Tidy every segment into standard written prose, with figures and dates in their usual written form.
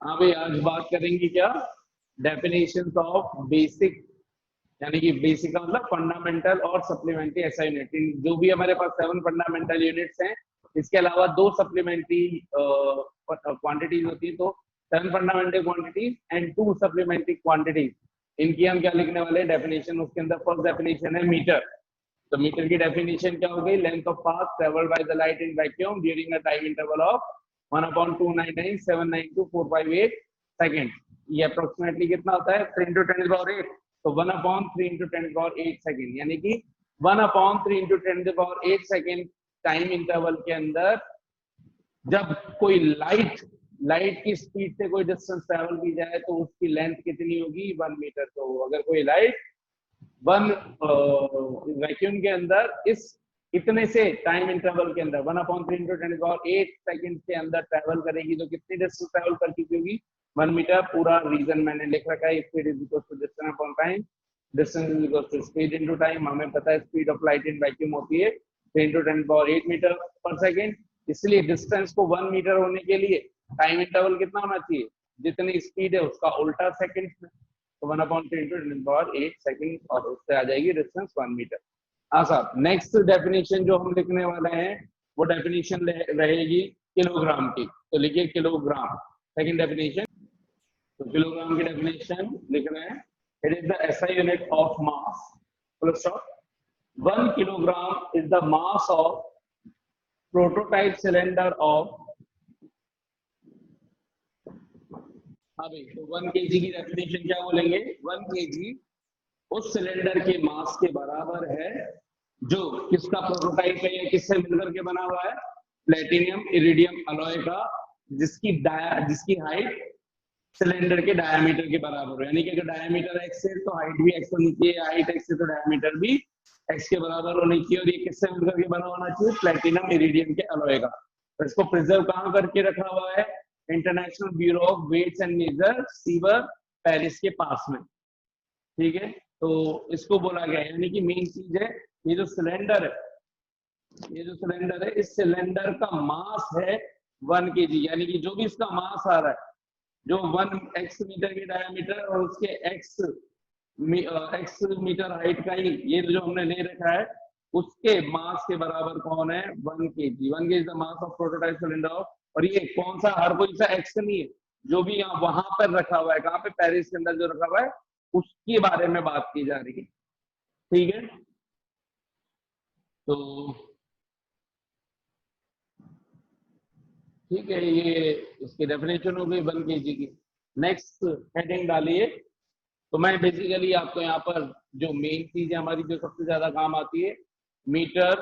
हाँ भाई, आज बात करेंगे क्या, डेफिनेशंस ऑफ बेसिक, यानी कि बेसिक का मतलब फंडामेंटल और सप्लीमेंट्री एसआई यूनिट। जो भी हमारे पास 7 फंडामेंटल यूनिट्स हैं, इसके अलावा 2 सप्लीमेंट्री क्वांटिटीज होती है। तो 7 fundamental quantities and 2 supplementary quantities, इनकी हम क्या लिखने वाले हैं डेफिनेशन। उसके अंदर फर्स्ट डेफिनेशन है मीटर। तो मीटर की डेफिनेशन क्या हो गई, length of path travelled by the light in vacuum during a time interval of 1/299,792,458 second. ये अप्रोक्सीमेटली कितना होता है, 3 × 10⁸ तो 1/3 × 10⁸ सेकंड, यानी कि 1/3 × 10⁸ सेकंड टाइम इंटरवल के अंदर जब कोई लाइट की स्पीड से कोई डिस्टेंस ट्रेवल की जाए तो उसकी लेंथ कितनी होगी, 1 मीटर। तो अगर कोई लाइट वन वैक्यूम के अंदर इस इतने से टाइम इंटरवल के अंदर 1/3 × 10⁸ सेकंड के अंदर ट्रेवल करेगी तो कितनी डिस्टेंस ट्रेवल कर चुकी होगी, 1 मीटर। पूरा रीजन मैंने लिख रखा है, speed is equal to distance upon time, distance is equal to speed into time. हमें पता है speed of light in vacuum होती है 10 × 10⁸ मीटर पर सेकंड। इसलिए डिस्टेंस को 1 मीटर होने के लिए टाइम इंटरवल कितना होना चाहिए, जितनी स्पीड है उसका उल्टा सेकंड में। तो 1/10 × 10⁸ सेकंड, और उससे आ जाएगी डिस्टेंस 1 मीटर। हाँ साहब, नेक्स्ट डेफिनेशन जो हम लिखने वाले हैं वो डेफिनेशन रहेगी किलोग्राम की। तो लिखिए किलोग्राम, सेकंड डेफिनेशन। तो किलोग्राम की डेफिनेशन लिख रहे हैं, it is the SI unit of mass, full stop. 1 kilogram is the mass of prototype cylinder of, हाँ भाई, तो 1 kg की डेफिनेशन क्या बोलेंगे, 1 kg उस सिलेंडर के मास के बराबर है जो किसका प्रोटोटाइप है या किससे मिलकर के बना हुआ है, प्लेटिनियम इरिडियम अलॉय का, जिसकी हाइट सिलेंडर के डायमीटर के बराबर हो। यानी कि अगर डायमीटर x है तो हाइट भी x होनी चाहिए, हाइट x है तो डायमीटर भी x के बराबर होनी चाहिए। और ये किससे मिलकर के बना होना चाहिए, प्लेटिनम इरिडियम के अलॉय का। तो इसको प्रिजर्व कहाँ करके रखा हुआ है, International Bureau of Weights and Measures, Sevres, Paris के पास में। ठीक है, तो इसको बोला गया, यानी कि मेन चीज है ये जो सिलेंडर है, इस सिलेंडर का मास है 1 kg। यानी कि जो भी इसका मास आ रहा है, जो 1x मीटर की डायमीटर और उसके x मीटर हाइट का ही ये जो हमने ले रखा है, उसके मास के बराबर कौन है, 1 kg। 1 kg is the mass of prototype cylinder of, और ये कौन सा, हर कोई सा x नहीं है, जो भी यहाँ वहां पर रखा हुआ है, कहाँ पे, पेरिस के अंदर जो रखा हुआ है उसके बारे में बात की जा रही है। ठीक है, तो ठीक है, ये इसकी डेफिनेशन हो गई 1 kg की। नेक्स्ट हेडिंग डालिए। तो मैं बेसिकली आपको यहाँ पर जो मेन चीज है हमारी, जो सबसे ज्यादा काम आती है, मीटर,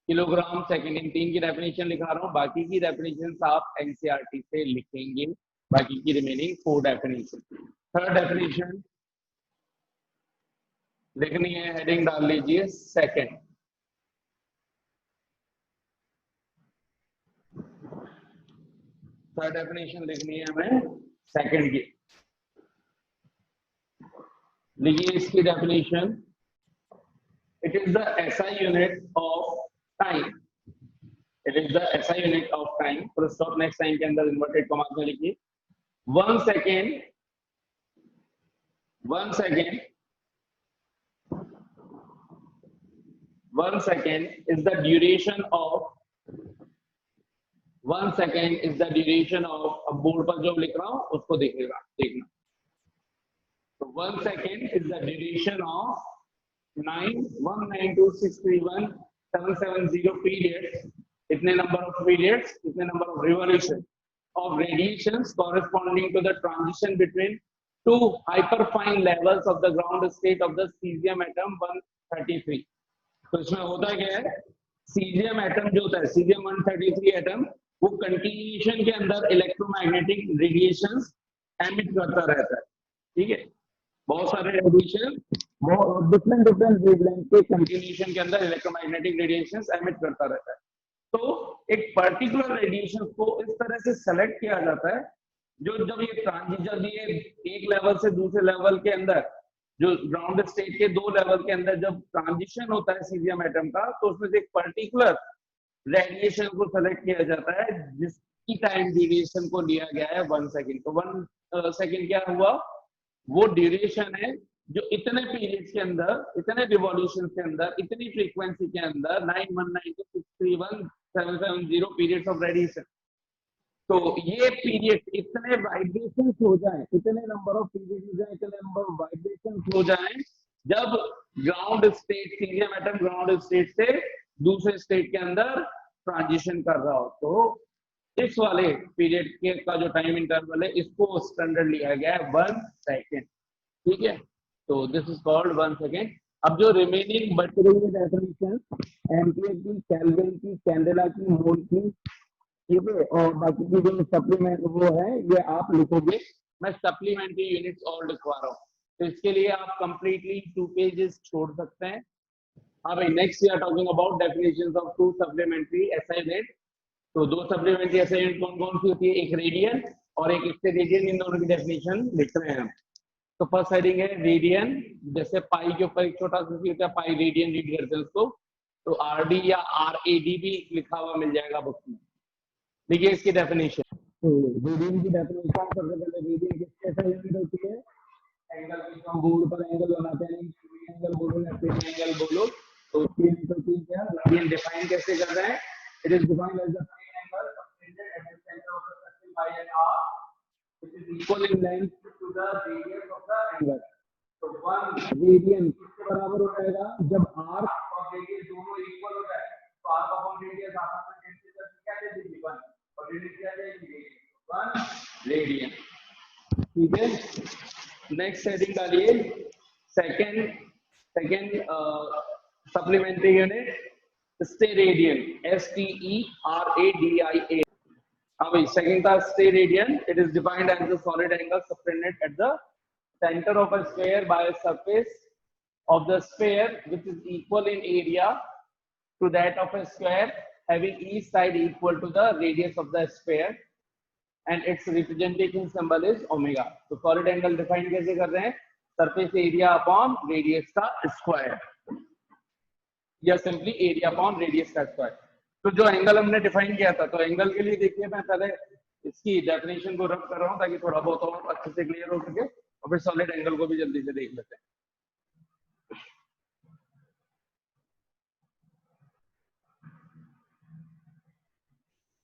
किलोग्राम, सेकंड, इन 3 की डेफिनेशन लिखा रहा हूँ। बाकी की डेफिनेशन आप एनसीईआरटी से लिखेंगे, बाकी की रिमेनिंग 4 डेफिनेशन। थर्ड डेफिनेशन लिखनी है, हेडिंग डाल लीजिए सेकंड। थर्ड डेफिनेशन लिखनी है हमें सेकंड की। लिखिए इसकी definition, it is the SI unit of time, it is the SI unit of time. Full stop, next time के अंदर इन्वर्टेड कॉमा में लिखिए 1 second, 1 second, 1 second is the duration of 1 second is the duration of, अब board पर जो लिख रहा हूं उसको देखना। तो 1 second is the duration of 9,192,631,770 periods, इतने नंबर ऑफ पीरियड्स, इतने number of revolution of radiations corresponding to the transition between two hyperfine levels of the ground state of the cesium atom 133। तो इसमें होता क्या है, सीजियम एटम जो होता है, सीजियम 133 एटम, वो कंटिन्यूएशन के अंदर इलेक्ट्रोमैग्नेटिक रेडिएशंस एमिट करता रहता है। ठीक है, बहुत सारे रेडिएशन वो डिफरेंट वेवलेंथ के कंटिन्यूएशन के अंदर इलेक्ट्रोमैग्नेटिक रेडिएशंस एमिट करता रहता है। तो एक पर्टिकुलर रेडिएशन को इस तरह से सेलेक्ट किया जाता है, जो जब ये ट्रांजिशन, ये एक लेवल से दूसरे लेवल के अंदर, जो ग्राउंड स्टेट के 2 लेवल के अंदर जब ट्रांजिशन होता है सीजियम एटम का, तो उसमें से एक पर्टिकुलर रेडिएशन को सेलेक्ट किया जाता है की टाइम ड्यूरेशन को लिया गया है 1 सेकंड। तो 1 सेकंड क्या हुआ, वो ड्यूरेशन है जो इतने पीरियड्स के अंदर, इतने रिवॉल्यूशन के अंदर, इतनी फ्रीक्वेंसी के अंदर 9192631 पीरियड्स ऑफ रेडिएशन। तो ये पीरियड इतने वाइब्रेशंस हो जाए, इतने नंबर ऑफ पीरियड्स हो जाए, इतने नंबर ऑफ वाइब्रेशंस हो जाए जब ground state, cerium atom ground state से दूसरे स्टेट के अंदर ट्रांजिशन कर रहा हो। तो इस वाले पीरियड के का जो टाइम इंटरवल है इसको स्टैंडर्ड लिया गया है 1 सेकेंड। ठीक है, तो दिस इज कॉल्ड 1 सेकेंड। अब जो रिमेनिंग बच रही है डेफिनेशन एम्पियर की, केल्विन की, कैंडेला की, मोल की, ठीक है, और बाकी की जो सप्लीमेंट वो है ये आप लिखोगे। मैं सप्लीमेंट्री यूनिट्स और लिखवा रहा हूँ, तो इसके लिए आप कंप्लीटली 2 पेजेस छोड़ सकते हैं। हाँ भाई, next we are talking about definitions of 2 supplementary SI unit. तो 2 सप्लीमेंट्री एसआई यूनिट कौन कौन सी होती है, एक रेडियन और एक इससे रेडियन, इन दोनों की डेफिनेशन लिख रहे हैं हम। तो फर्स्ट हेडिंग है रेडियन, जैसे पाई के ऊपर एक छोटा सा होता है पाई रेडियन, रीड करते हैं उसको। तो आरडी या आरएडी भी लिखा हुआ मिल जाएगा बुक में। देखिए इसकी डेफिनेशन, तो रेडियन की डेफिनेशन सबसे पहले, रेडियन किसके ऐसा यूनिट होती है, एंगल की हम बोर्ड पर एंगल बनाते हैं, एंगल बोलो या फिर एंगल बोलो, तो उसकी यूनिट होती है क्या, रेडियन। डिफाइन कैसे कर रहे हैं, it is defined as the angle subtended at the centre of the circle by an arc which is equal in length to the radius of the angle. तो 1 रेडियन किसके बराबर हो जाएगा, जब आर्क और रेडियस दोनों इक्वल हो जाए तो आर्क अपॉन रेडियस आपस में कैंसिल करके क्या दे देगी 1, और रेडियस क्या देगी 1 रेडियन। ठीक है, नेक्स्ट हेडिंग डालिए, second supplementary unit steradian, STERADIA। Second class steradian, it is defined as the solid angle subtended at the center of a sphere by a surface of the sphere which is equal in area to that of a square having each side equal to the radius of the sphere and its representation symbol is omega. तो solid angle define कैसे कर रहे हैं, surface area upon radius का square या simply area upon radius का square। तो जो एंगल हमने डिफाइन किया था, तो एंगल के लिए देखिए मैं पहले इसकी डेफिनेशन को रब कर रहा हूं ताकि थोड़ा बहुत और अच्छे से क्लियर हो सके, और फिर सॉलिड एंगल को भी जल्दी से देख लेते हैं।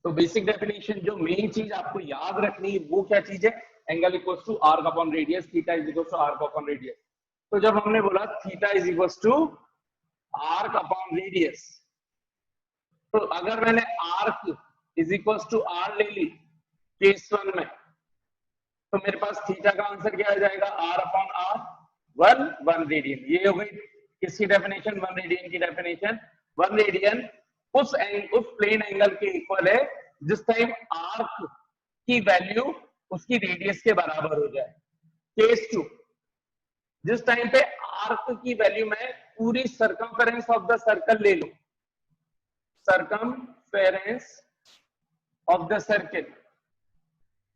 तो बेसिक डेफिनेशन, जो मेन चीज आपको याद रखनी है वो क्या चीज है, angle equals to arc upon radius, theta is equals to arc upon radius. तो जब हमने बोला theta is equals to arc upon radius, तो अगर मैंने arc is equals to r ले ली केस 1 में, तो मेरे पास थीटा का आंसर क्या आ जाएगा, आर अपॉन आर 1 रेडियन। ये हो गई किसकी डेफिनेशन, 1 रेडियन की डेफिनेशन। 1 रेडियन उस प्लेन एंगल के इक्वल है जिस टाइम आर्क की वैल्यू उसकी रेडियस के बराबर हो जाए। केस 2, जिस टाइम पे आर्क की वैल्यू में पूरी सर्कमफेरेंस ऑफ द सर्कल ले लूं, सर्कमफेरेंस ऑफ द सर्किल,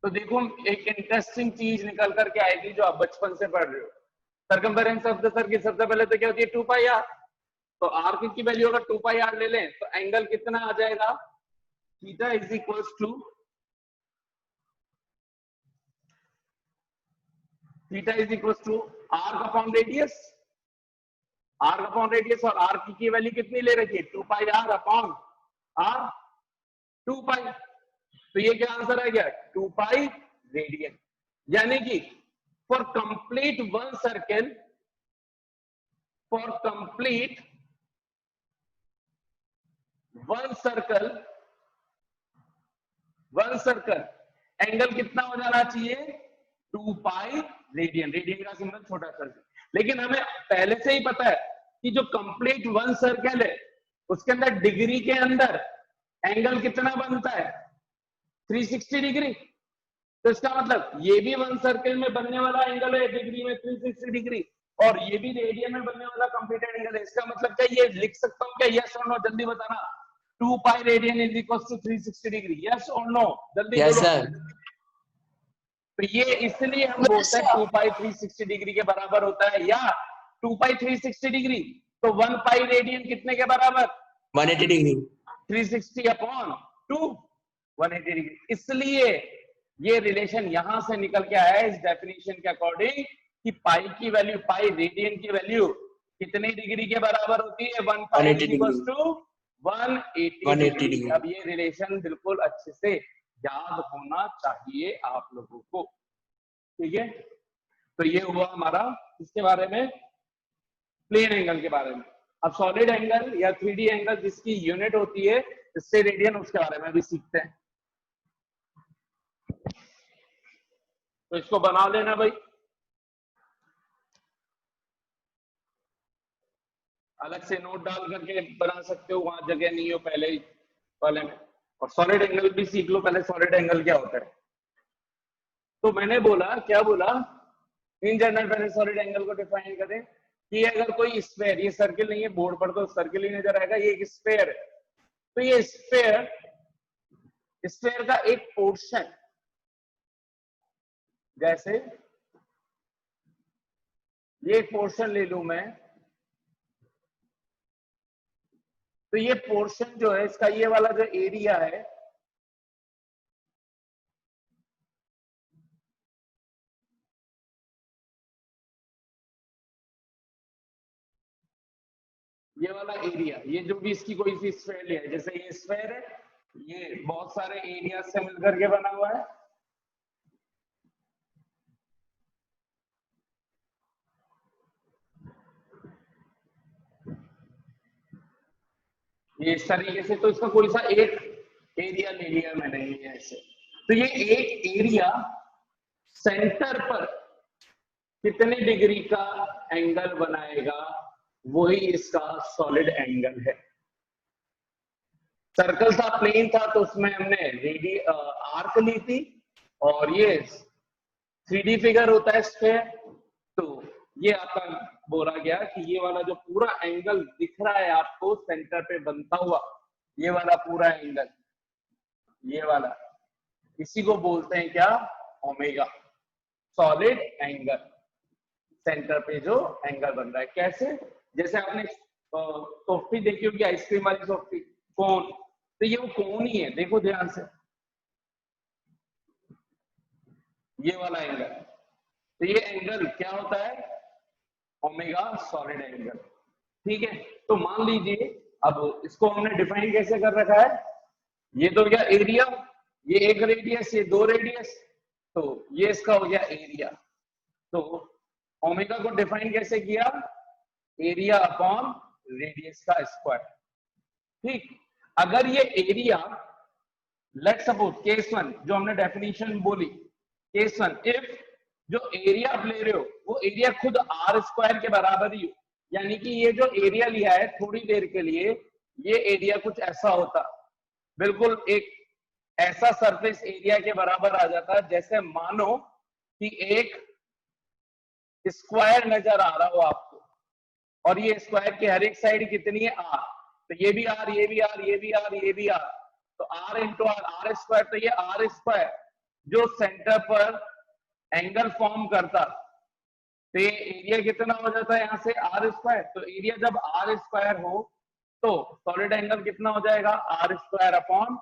तो देखो एक इंटरेस्टिंग चीज निकल करके आएगी जो आप बचपन से पढ़ रहे हो। सर्कमफेरेंस ऑफ द सर्किल सबसे पहले तो क्या होती है, 2 पाई आर। तो आर की वैल्यू अगर 2 पाई आर ले लें तो एंगल कितना आ जाएगा, theta is equals to, theta is equals to arc upon radius, arc upon radius, और आर्क की वैल्यू कितनी ले रखी है, 2 pi r upon r 2 pi. तो ये क्या आंसर आ गया, 2 पाई रेडियन। यानी कि for complete one circle, for complete one circle angle कितना हो जाना चाहिए, 2 पाई रेडियन। रेडियन का सिंबल छोटा सा, लेकिन हमें पहले से ही पता है कि जो कंप्लीट वन सर्कल है उसके अंदर डिग्री के अंदर एंगल कितना बनता है, 360 डिग्री। तो इसका मतलब ये भी वन सर्कल में बनने वाला एंगल है डिग्री में 360 डिग्री, और ये भी रेडियन में बनने वाला कंप्लीटेड एंगल है। इसका मतलब क्या ये लिख सकता हूँ क्या, यस और नो, जल्दी बताना। 2 pi radian is equals to 360 degree, yes और नो, जल्दी यस बोलो। सर। तो ये इसलिए हम बोलते हैं 2 पाई 360 डिग्री के बराबर होता है, या 2 पाई 360 डिग्री, तो 1 पाई रेडियन कितने के बराबर, 180 डिग्री, 360 अपॉन 2। 180 डिग्री। इसलिए ये रिलेशन यहां से निकल के आया है इस डेफिनेशन के अकॉर्डिंग कि पाई की वैल्यू, पाई रेडियन की वैल्यू कितने डिग्री के बराबर होती है? 1 पाई इक्वल्स टू 180 डिग्री। अब ये रिलेशन बिल्कुल अच्छे से याद होना चाहिए आप लोगों को, ठीक है। तो ये हुआ हमारा इसके बारे में, प्लेन एंगल के बारे में। अब सॉलिड एंगल या 3D एंगल जिसकी यूनिट होती है इससे रेडियन, उसके बारे में भी सीखते हैं। तो इसको बना लेना भाई, अलग से नोट डाल करके बना सकते हो, वहां जगह नहीं हो पहले ही वाले में। और सॉलिड एंगल भी सीख लो पहले, सॉलिड एंगल क्या होता है। तो मैंने बोला, क्या बोला इन जनरल, पहले सॉलिड एंगल को डिफाइन करें कि अगर कोई स्फेयर, ये सर्किल नहीं है, बोर्ड पर तो सर्किल ही नजर आएगा, ये एक स्फेयर है। तो ये स्फेयर, स्फेयर का एक पोर्शन, जैसे ये एक पोर्शन ले लूं मैं, तो ये पोर्शन जो है इसका, ये वाला जो एरिया है, ये वाला एरिया, ये जो भी इसकी कोई सी स्फेयर है, जैसे ये स्फेयर है, ये बहुत सारे एरिया से मिलकर के बना हुआ है। ये इस तरीके से, तो इसका कोई सा एक एरिया ले लिया मैंने, ये ऐसे। तो ये एक एरिया सेंटर पर कितने डिग्री का एंगल बनाएगा, वही इसका सॉलिड एंगल है। सर्कल था, प्लेन था, तो उसमें हमने रेडी आर्क ली थी, और ये 3D फिगर होता है स्फेयर। तो ये आपका बोला गया कि ये वाला जो पूरा एंगल दिख रहा है आपको सेंटर पे बनता हुआ, ये वाला पूरा एंगल, ये वाला, इसी को बोलते हैं क्या? Omega, solid angle. सेंटर पे जो एंगल बन रहा है, कैसे? जैसे आपने सॉफ्टी देखी होगी, आइसक्रीम वाली सॉफ्टी, कोन, तो ये वो कोन ही है, देखो ध्यान से, ये वाला एंगल। तो ये एंगल क्या होता है? ओमेगा, सॉलिड एंगल, ठीक है। तो मान लीजिए, अब इसको हमने डिफाइन कैसे कर रखा है, ये तो गया एरिया, ये एक रेडियस, ये दो रेडियस, तो ये इसका हो गया एरिया। तो ओमेगा को डिफाइन कैसे किया? एरिया अपॉन रेडियस का स्क्वायर, ठीक। अगर ये area, let suppose case one, जो हमने डेफिनेशन बोली, केस वन, इफ जो एरिया आप ले रहे हो वो एरिया खुद आर स्क्वायर के बराबर ही हो, यानी कि ये जो एरिया लिया है थोड़ी देर के लिए, ये एरिया कुछ ऐसा होता, बिल्कुल एक ऐसा सरफेस एरिया के बराबर आ जाता, जैसे मानो कि एक स्क्वायर नजर आ रहा हो आपको, और ये स्क्वायर की हर एक साइड कितनी है? आर। तो ये भी आर, ये भी आर, ये भी आर, ये भी आर, तो r into r, r square. तो ये आर स्क्वायर जो सेंटर पर एंगल फॉर्म करता, तो ये एरिया कितना हो जाता है यहाँ से? R square. तो एरिया जब आर स्क्वायर हो तो सॉलिड एंगल कितना हो जाएगा? R square upon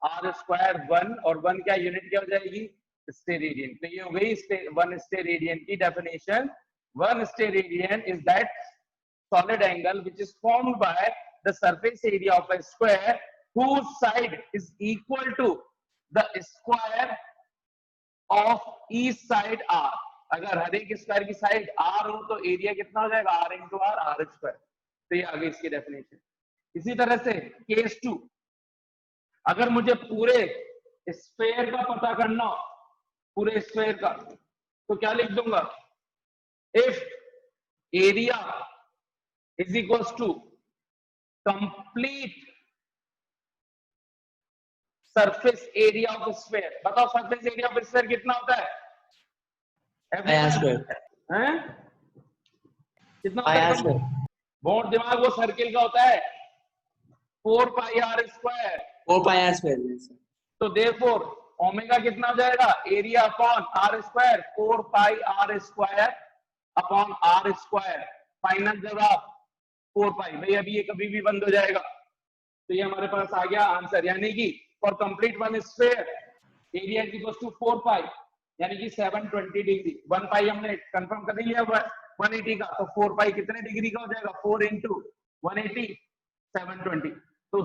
r square 1, और 1 क्या यूनिट क्या हो जाएगी? स्टेरेडियन। तो ये हो गई 1 स्टेरेडियन की definition. 1 steradian is that solid angle which is formed by the surface area of a square whose side is equal to the square of each side r। अगर हर एक स्क्वायर की साइड r हो तो area कितना हो जाएगा? r into r, r square. तो ये आगे इसकी डेफिनेशन। इसी तरह से केस 2, अगर मुझे पूरे स्फेयर का पता करना हो, पूरे स्फेयर का, तो क्या लिख दूंगा? If area is equals to complete surface area of a sphere। बताओ surface area of a sphere कितना होता है? हैं? कितना होता है? बहुत दिमाग, वो सर्किल का होता है 4 pi r square. 4 pi r square. तो देयरफॉर ओमेगा कितना हो जाएगा? Area upon r square, 4 pi r square upon r square. Final जवाब 4 पाई। भाई अभी ये कभी भी बंद हो जाएगा, तो ये हमारे पास आ गया आंसर, यानी कि for complete one sphere area is equal to 4 pi, यानी कि 720 डिग्री। 1 पाई हमने कंफर्म कर लिया 180 का, तो 4 पाई कितने डिग्री का हो जाएगा? 4 इंटू 180 720। तो